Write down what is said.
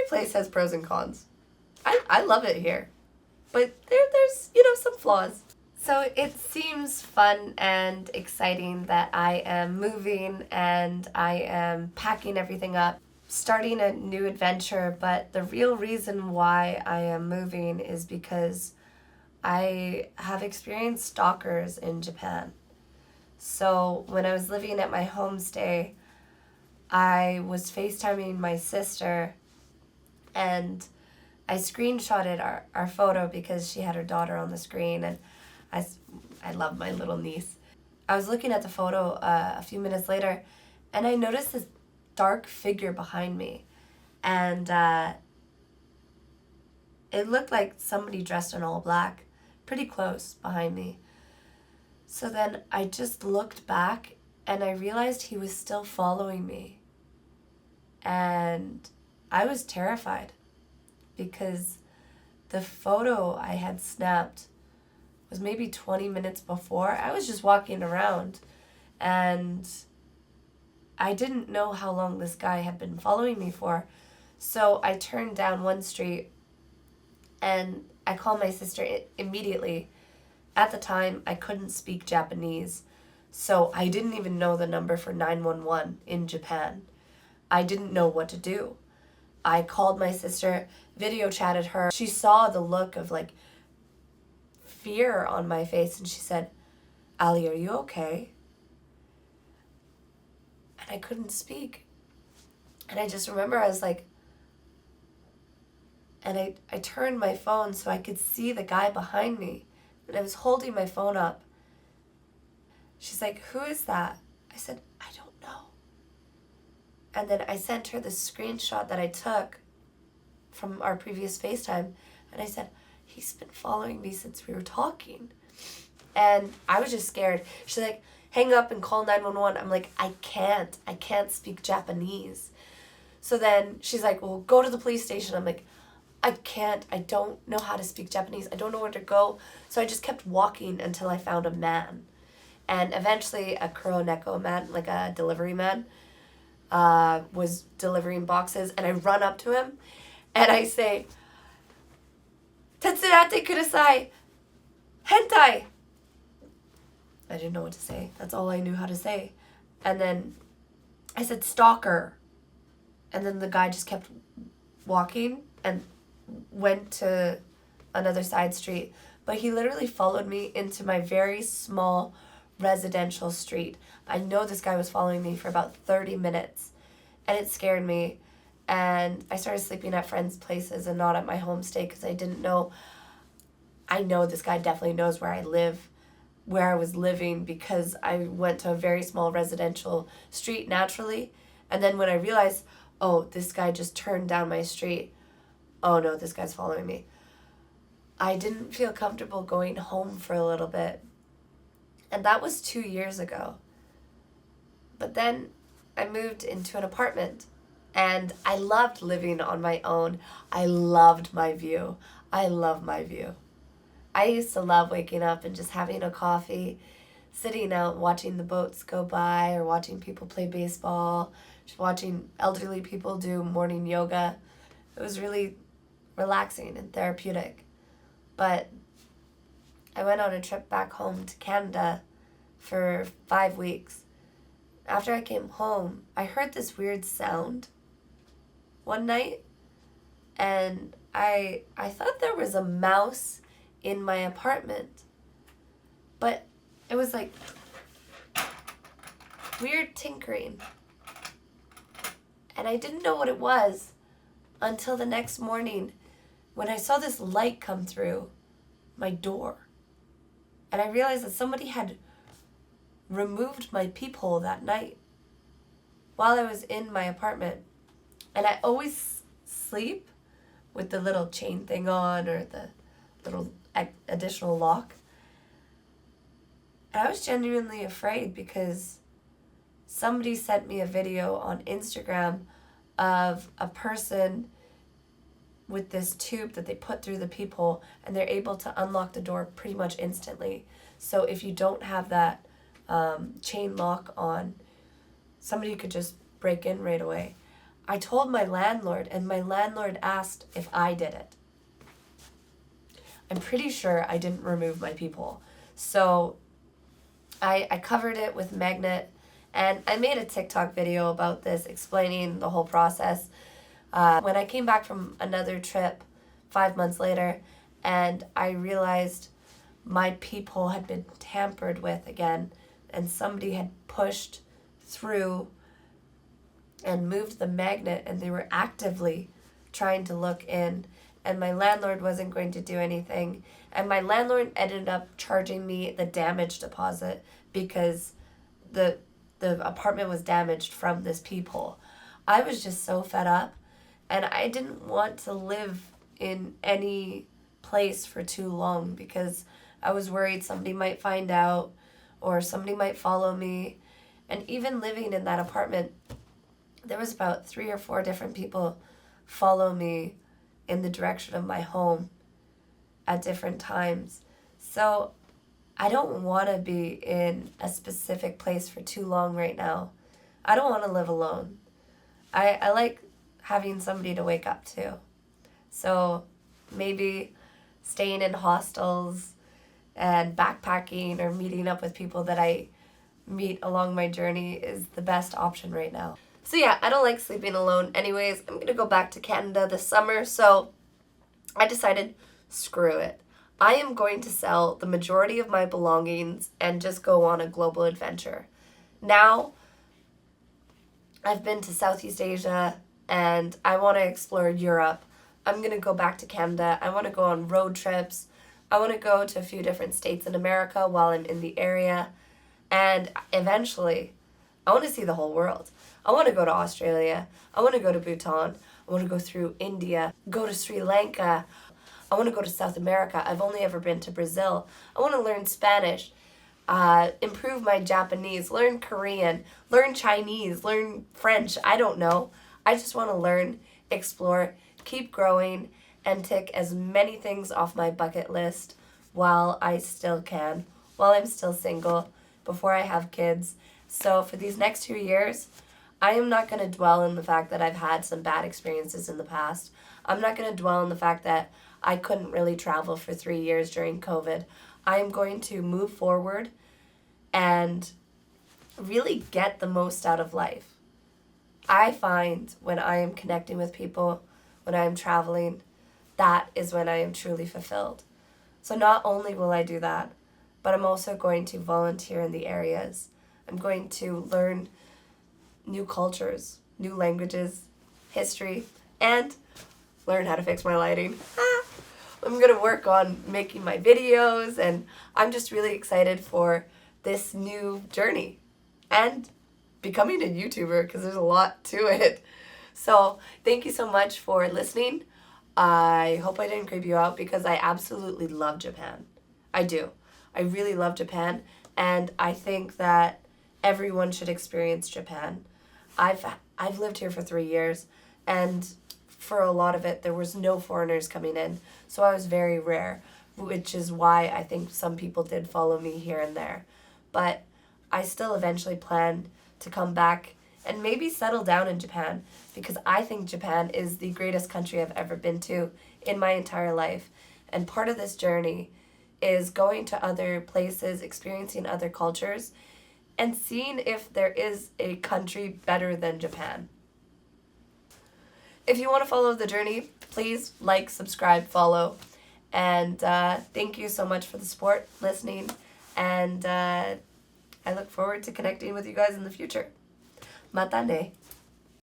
place has pros and cons. I love it here. But there's, some flaws. So it seems fun and exciting that I am moving and I am packing everything up, starting a new adventure, but the real reason why I am moving is because I have experienced stalkers in Japan. So when I was living at my homestay, I was FaceTiming my sister and I screenshotted our photo because she had her daughter on the screen, and I love my little niece. I was looking at the photo a few minutes later, and I noticed this dark figure behind me, and it looked like somebody dressed in all black, pretty close behind me. So then I just looked back, and I realized he was still following me, and I was terrified because the photo I had snapped was maybe 20 minutes before. I was just walking around and I didn't know how long this guy had been following me for. So I turned down one street and I called my sister immediately. At the time, I couldn't speak Japanese, so I didn't even know the number for 911 in Japan. I didn't know what to do. I called my sister, video chatted her. She saw the look of fear on my face and she said, "Ali, are you okay?" And I couldn't speak. And I just remember I was like, and I turned my phone so I could see the guy behind me. And I was holding my phone up. She's like, "Who is that?" I said, "I don't know." And then I sent her the screenshot that I took from our previous FaceTime. And I said, "He's been following me since we were talking." And I was just scared. She's like, "Hang up and call 911. I'm like, I can't speak Japanese. So then she's like, "Well, go to the police station." I'm like, I don't know how to speak Japanese. I don't know where to go. So I just kept walking until I found a man. And eventually a Kuroneko man, like a delivery man, was delivering boxes. And I run up to him and I say, "Tetsurate kudasai! Hentai!" I didn't know what to say. That's all I knew how to say. And then I said, "Stalker." And then the guy just kept walking and went to another side street. But he literally followed me into my very small residential street. I know this guy was following me for about 30 minutes. And it scared me. And I started sleeping at friends' places and not at my homestay because I didn't know. I know this guy definitely knows where I live, where I was living, because I went to a very small residential street naturally. And then when I realized, oh, this guy just turned down my street. Oh no, this guy's following me. I didn't feel comfortable going home for a little bit. And that was 2 years ago. But then I moved into an apartment. And I loved living on my own. I loved my view. I love my view. I used to love waking up and just having a coffee, sitting out watching the boats go by or watching people play baseball, just watching elderly people do morning yoga. It was really relaxing and therapeutic. But I went on a trip back home to Canada for 5 weeks. After I came home, I heard this weird sound one night, and I thought there was a mouse in my apartment, but it was like weird tinkering, and I didn't know what it was until the next morning when I saw this light come through my door, and I realized that somebody had removed my peephole that night while I was in my apartment. And I always sleep with the little chain thing on or the little additional lock. And I was genuinely afraid because somebody sent me a video on Instagram of a person with this tube that they put through the peephole, and they're able to unlock the door pretty much instantly. So if you don't have that chain lock on, somebody could just break in right away. I told my landlord, and my landlord asked if I did it. I'm pretty sure I didn't remove my peephole. So I covered it with magnet, and I made a TikTok video about this explaining the whole process. When I came back from another trip 5 months later, and I realized my peephole had been tampered with again, and somebody had pushed through and moved the magnet, and they were actively trying to look in, and my landlord wasn't going to do anything, and my landlord ended up charging me the damage deposit because the apartment was damaged from this peephole. I was just so fed up, and I didn't want to live in any place for too long because I was worried somebody might find out or somebody might follow me. And even living in that apartment, there was about 3 or 4 different people follow me in the direction of my home at different times. So I don't want to be in a specific place for too long right now. I don't want to live alone. I like having somebody to wake up to. So maybe staying in hostels and backpacking or meeting up with people that I meet along my journey is the best option right now. So yeah, I don't like sleeping alone anyways. I'm going to go back to Canada this summer, so I decided, screw it. I am going to sell the majority of my belongings and just go on a global adventure. Now, I've been to Southeast Asia and I want to explore Europe. I'm going to go back to Canada. I want to go on road trips. I want to go to a few different states in America while I'm in the area. And eventually, I want to see the whole world. I want to go to Australia. I want to go to Bhutan. I want to go through India, go to Sri Lanka. I want to go to South America. I've only ever been to Brazil. I want to learn Spanish, improve my Japanese, learn Korean, learn Chinese, learn French. I don't know. I just want to learn, explore, keep growing, and tick as many things off my bucket list while I still can, while I'm still single, before I have kids. So for these next 2 years, I am not going to dwell on the fact that I've had some bad experiences in the past. I'm not going to dwell on the fact that I couldn't really travel for 3 years during COVID. I am going to move forward and really get the most out of life. I find when I am connecting with people, when I am traveling, that is when I am truly fulfilled. So not only will I do that, but I'm also going to volunteer in the areas. I'm going to learn new cultures, new languages, history, and learn how to fix my lighting. I'm going to work on making my videos, and I'm just really excited for this new journey and becoming a YouTuber because there's a lot to it. So thank you so much for listening. I hope I didn't creep you out because I absolutely love Japan. I do. I really love Japan, and I think that everyone should experience Japan. I've lived here for 3 years, and for a lot of it, there was no foreigners coming in, so I was very rare, which is why I think some people did follow me here and there. But I still eventually plan to come back and maybe settle down in Japan, because I think Japan is the greatest country I've ever been to in my entire life. And part of this journey is going to other places, experiencing other cultures, and seeing if there is a country better than Japan. If you want to follow the journey, please like, subscribe, follow. And thank you so much for the support, listening, and I look forward to connecting with you guys in the future. Mata ne.